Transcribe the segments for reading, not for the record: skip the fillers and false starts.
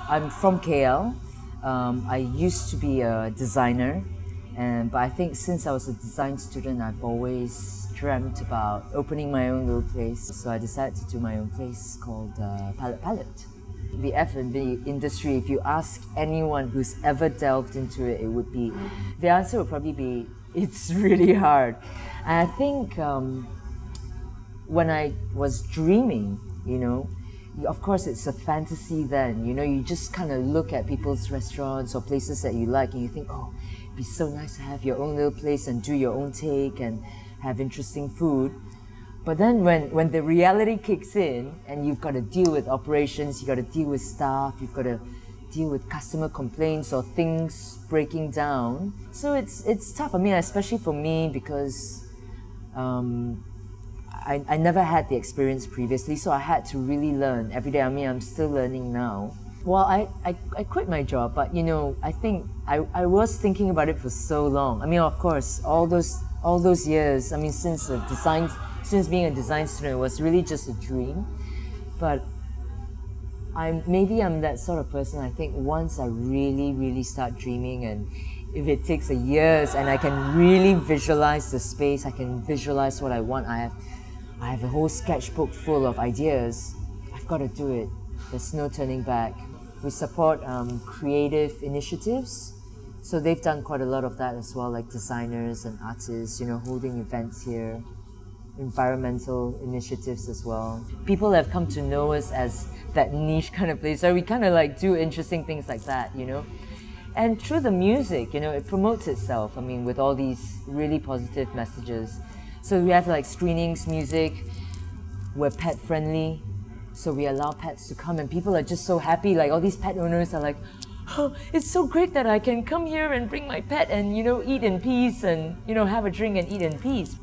I'm from KL. I used to be a designer, but I think since I was a design student, I've always dreamt about opening my own little place. So I decided to do my own place called Palate. The F&B industry, if you ask anyone who's ever delved into it, the answer would probably be, it's really hard. And I think when I was dreaming, of course it's a fantasy then, you just kind of look at people's restaurants or places that you like and you think, oh, it'd be so nice to have your own little place and do your own take and have interesting food. But then when the reality kicks in and you've got to deal with operations, you've got to deal with staff, you've got to deal with customer complaints or things breaking down. So it's tough. I mean, especially for me because I never had the experience previously, so I had to really learn every day. I mean, I'm still learning now. Well, I quit my job, but I think I was thinking about it for so long. I mean, of course, all those years, I mean, since being a design student, it was really just a dream. But maybe I'm that sort of person. I think once I really start dreaming, and if it takes years and I can really visualize the space, I can visualize what I want, I have a whole sketchbook full of ideas, I've got to do it. There's no turning back. We support creative initiatives, so they've done quite a lot of that as well, like designers and artists, holding events here. Environmental initiatives as well. People have come to know us as that niche kind of place, so we kind of like do interesting things like that, And through the music, it promotes itself, I mean, with all these really positive messages. So we have like screenings, music, we're pet friendly, so we allow pets to come and people are just so happy, like all these pet owners are like, oh, it's so great that I can come here and bring my pet and, eat in peace and, have a drink and eat in peace.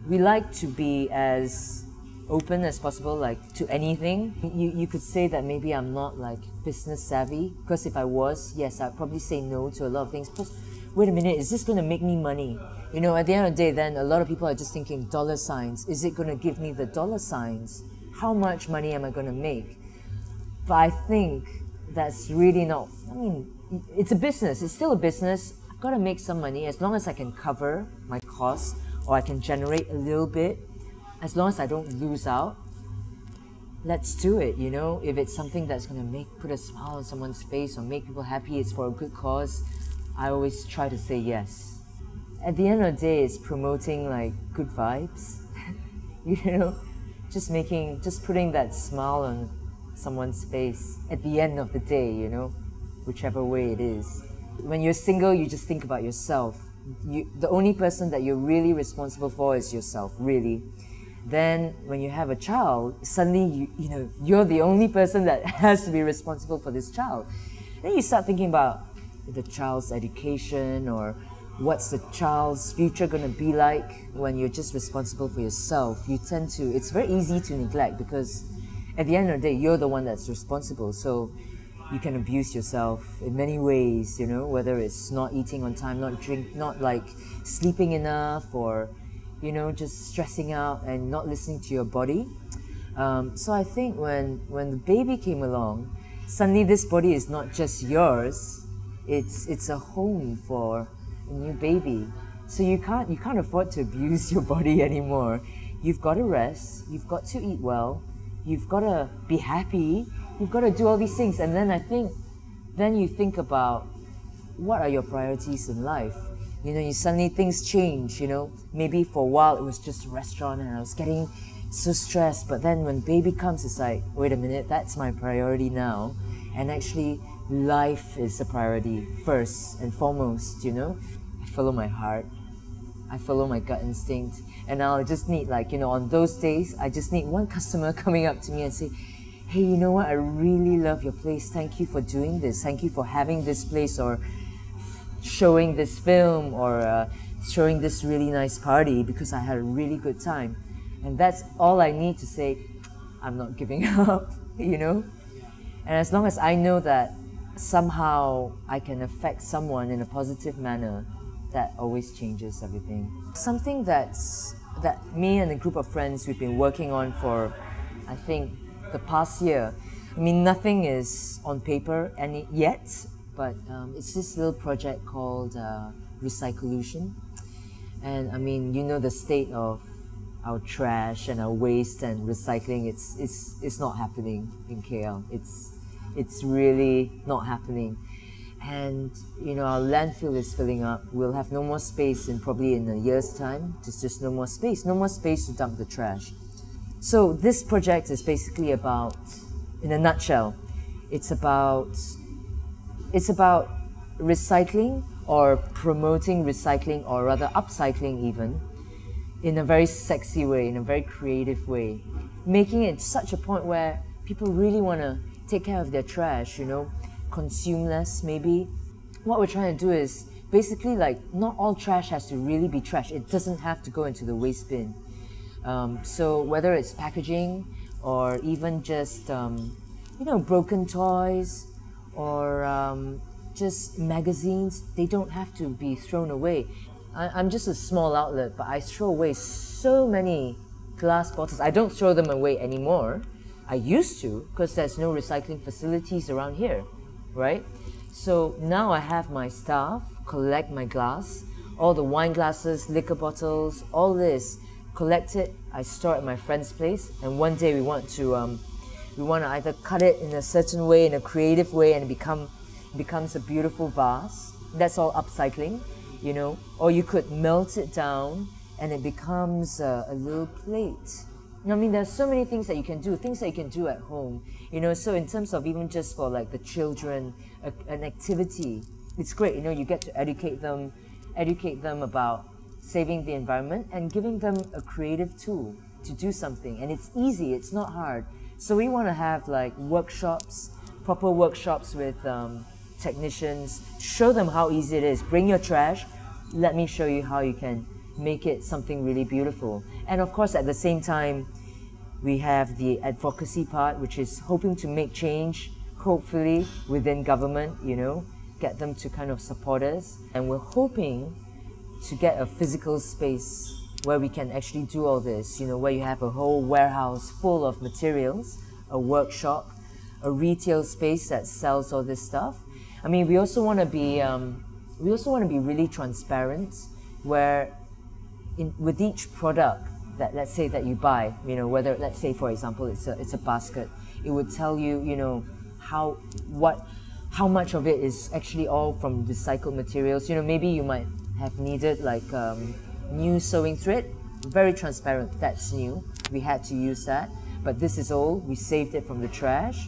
We like to be as open as possible, like to anything. You could say that maybe I'm not like business savvy, because if I was, yes, I'd probably say no to a lot of things. Plus, wait a minute, is this going to make me money? At the end of the day, then a lot of people are just thinking dollar signs. Is it going to give me the dollar signs? How much money am I going to make? But I think that's really not, I mean, it's a business. It's still a business. I've got to make some money as long as I can cover my costs, or I can generate a little bit, as long as I don't lose out. Let's do it, If it's something that's going to put a smile on someone's face or make people happy, it's for a good cause, I always try to say yes. At the end of the day, it's promoting like good vibes, just putting that smile on someone's face at the end of the day, whichever way it is. When you're single, you just think about yourself. The only person that you're really responsible for is yourself, really. Then when you have a child, suddenly you're the only person that has to be responsible for this child. Then you start thinking about the child's education, or what's the child's future going to be like when you're just responsible for yourself. It's very easy to neglect, because at the end of the day, you're the one that's responsible. So you can abuse yourself in many ways, whether it's not eating on time, not like sleeping enough, or, just stressing out and not listening to your body. So I think when the baby came along, suddenly this body is not just yours, it's a home for a new baby. So you can't afford to abuse your body anymore. You've got to rest, you've got to eat well, you've got to be happy, you've got to do all these things. And then I think, then you think about what are your priorities in life. You suddenly things change, Maybe for a while it was just a restaurant and I was getting so stressed. But then when baby comes, it's like, wait a minute, that's my priority now. And actually, life is a priority first and foremost, I follow my heart. I follow my gut instinct. And I'll just need on those days, I just need one customer coming up to me and say, hey, you know what, I really love your place. Thank you for doing this. Thank you for having this place, or showing this film, or showing this really nice party, because I had a really good time. And that's all I need to say, I'm not giving up, And as long as I know that somehow I can affect someone in a positive manner, that always changes everything. Something that me and a group of friends we've been working on for, I think, the past year. I mean, nothing is on paper yet, but it's this little project called Recycolution. And I mean, you know the state of our trash and our waste and recycling. It's not happening in KL. It's really not happening. And you know, our landfill is filling up. We'll have no more space probably in a year's time. There's just no more space to dump the trash. So this project is basically about, in a nutshell, it's about recycling, or promoting recycling, or rather upcycling even, in a very sexy way, in a very creative way, making it such a point where people really want to take care of their trash, you know, consume less maybe. What we're trying to do is basically, like, not all trash has to really be trash. It doesn't have to go into the waste bin. So whether it's packaging, or even just you know, broken toys, or just magazines, they don't have to be thrown away. I'm just a small outlet, but I throw away so many glass bottles. I don't throw them away anymore. I used to, because there's no recycling facilities around here, right? So now I have my staff collect my glass, all the wine glasses, liquor bottles, all this, collect it, I store it at my friend's place, and one day we want to either cut it in a certain way, in a creative way, and it becomes a beautiful vase. That's all upcycling, you know. Or you could melt it down and it becomes a little plate. I mean, there's so many things that you can do, things that you can do at home, you know. So in terms of even just for like the children, an activity, it's great, you know. You get to educate them about saving the environment and giving them a creative tool to do something. And it's easy, it's not hard. So we want to have like workshops, proper workshops with technicians, show them how easy it is. Bring your trash, let me show you how you can make it something really beautiful. And of course, at the same time, we have the advocacy part, which is hoping to make change, hopefully within government, you know, get them to kind of support us. And we're hoping to get a physical space where we can actually do all this, you know, where you have a whole warehouse full of materials, a workshop, a retail space that sells all this stuff. I mean, we also want to be really transparent, where with each product that, let's say, that you buy, you know, whether, let's say, for example, it's a basket, it would tell you, you know, how much of it is actually all from recycled materials. You know, maybe you might have needed like new sewing thread, very transparent, that's new, we had to use that, but this is old, we saved it from the trash.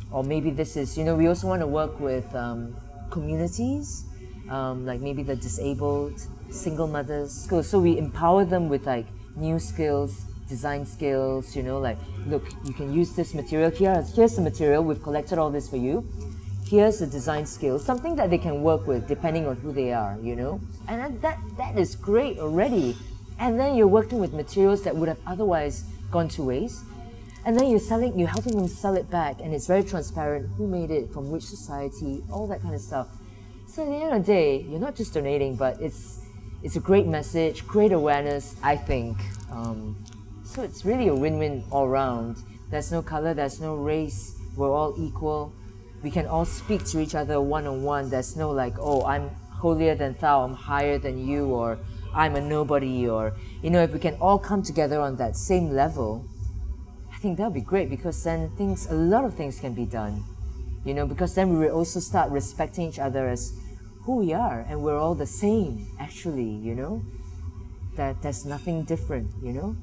Or maybe this is, you know, we also want to work with communities, like maybe the disabled, single mothers. So we empower them with like new skills, design skills, you know, like, look, you can use this material, here's the material, we've collected all this for you. Here's the design skill, something that they can work with depending on who they are, you know? And that is great already. And then you're working with materials that would have otherwise gone to waste. And then you're helping them sell it back, and it's very transparent, who made it, from which society, all that kind of stuff. So at the end of the day, you're not just donating, but it's a great message, great awareness, I think. So it's really a win-win all around. There's no color, there's no race, we're all equal. We can all speak to each other one-on-one. There's no like, oh, I'm holier than thou, I'm higher than you, or I'm a nobody, or, you know, if we can all come together on that same level, I think that would be great, because then a lot of things can be done, you know, because then we will also start respecting each other as who we are, and we're all the same, actually, you know, that there's nothing different, you know.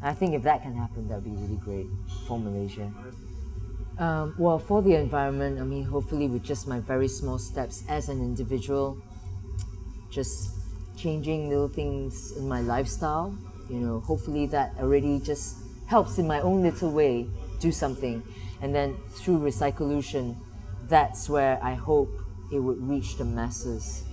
I think if that can happen, that would be really great for Malaysia. Well, for the environment, I mean, hopefully with just my very small steps as an individual, just changing little things in my lifestyle, you know, hopefully that already just helps in my own little way do something. And then through Recycolution, that's where I hope it would reach the masses,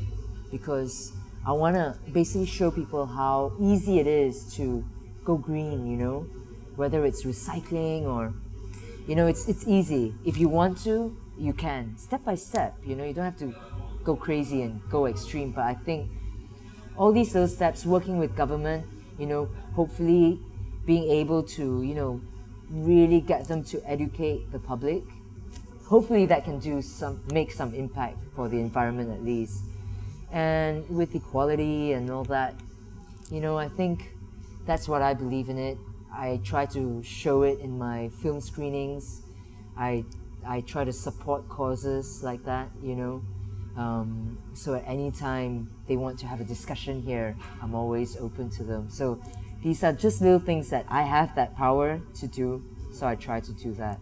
because I want to basically show people how easy it is to go green, you know, whether it's recycling or, you know, it's easy. If you want to, you can, step by step, you know, you don't have to go crazy and go extreme. But I think all these little steps, working with government, you know, hopefully being able to, you know, really get them to educate the public. Hopefully that can make some impact for the environment at least. And with equality and all that, you know, I think that's what I believe in it. I try to show it in my film screenings. I try to support causes like that, you know. So at any time they want to have a discussion here, I'm always open to them. So these are just little things that I have that power to do, so I try to do that.